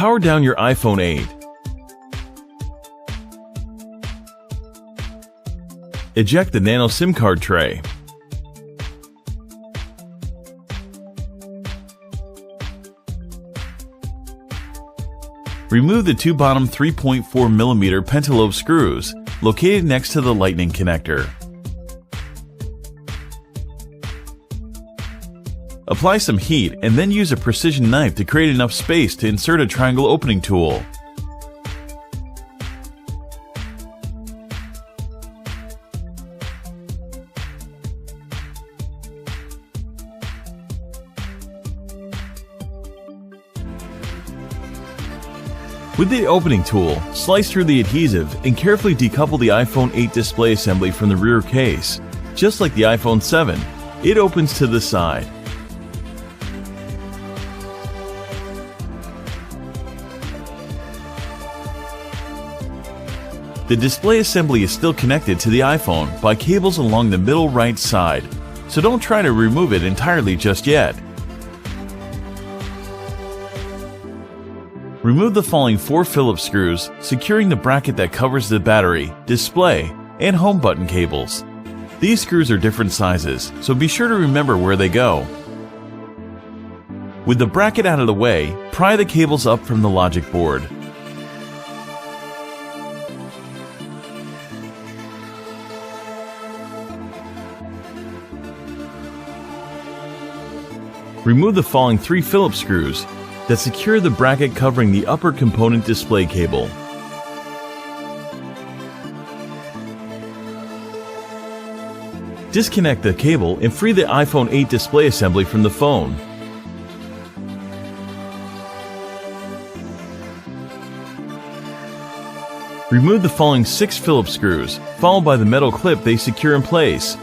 Power down your iPhone 8. Eject the nano SIM card tray. Remove the two bottom 3.4mm pentalobe screws located next to the lightning connector. Apply some heat and then use a precision knife to create enough space to insert a triangle opening tool. With the opening tool, slice through the adhesive and carefully decouple the iPhone 8 display assembly from the rear case. Just like the iPhone 7, it opens to the side. The display assembly is still connected to the iPhone by cables along the middle right side, so don't try to remove it entirely just yet. Remove the following 4 Phillips screws, securing the bracket that covers the battery, display, and home button cables. These screws are different sizes, so be sure to remember where they go. With the bracket out of the way, pry the cables up from the logic board. Remove the following 3 Phillips screws that secure the bracket covering the upper component display cable. Disconnect the cable and free the iPhone 8 display assembly from the phone. Remove the following 6 Phillips screws, followed by the metal clip they secure in place.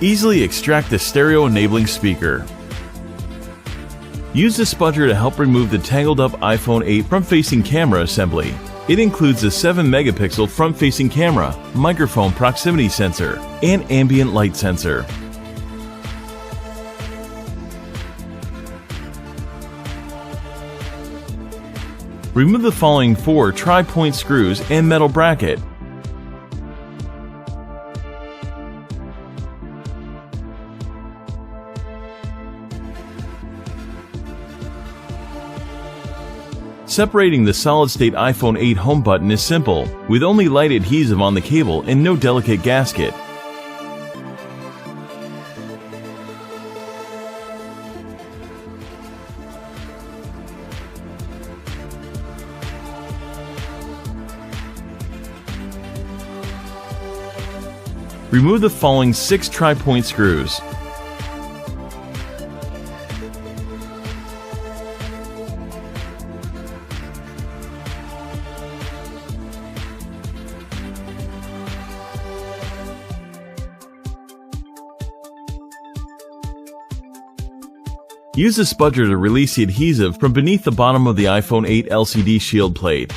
Easily extract the stereo enabling speaker. Use the spudger to help remove the tangled up iPhone 8 front-facing camera assembly. It includes a 7-megapixel front-facing camera, microphone proximity sensor, and ambient light sensor. Remove the following 4 tri-point screws and metal bracket. Separating the solid-state iPhone 8 home button is simple, with only light adhesive on the cable and no delicate gasket. Remove the following 6 tri-point screws. Use the spudger to release the adhesive from beneath the bottom of the iPhone 8 LCD shield plate.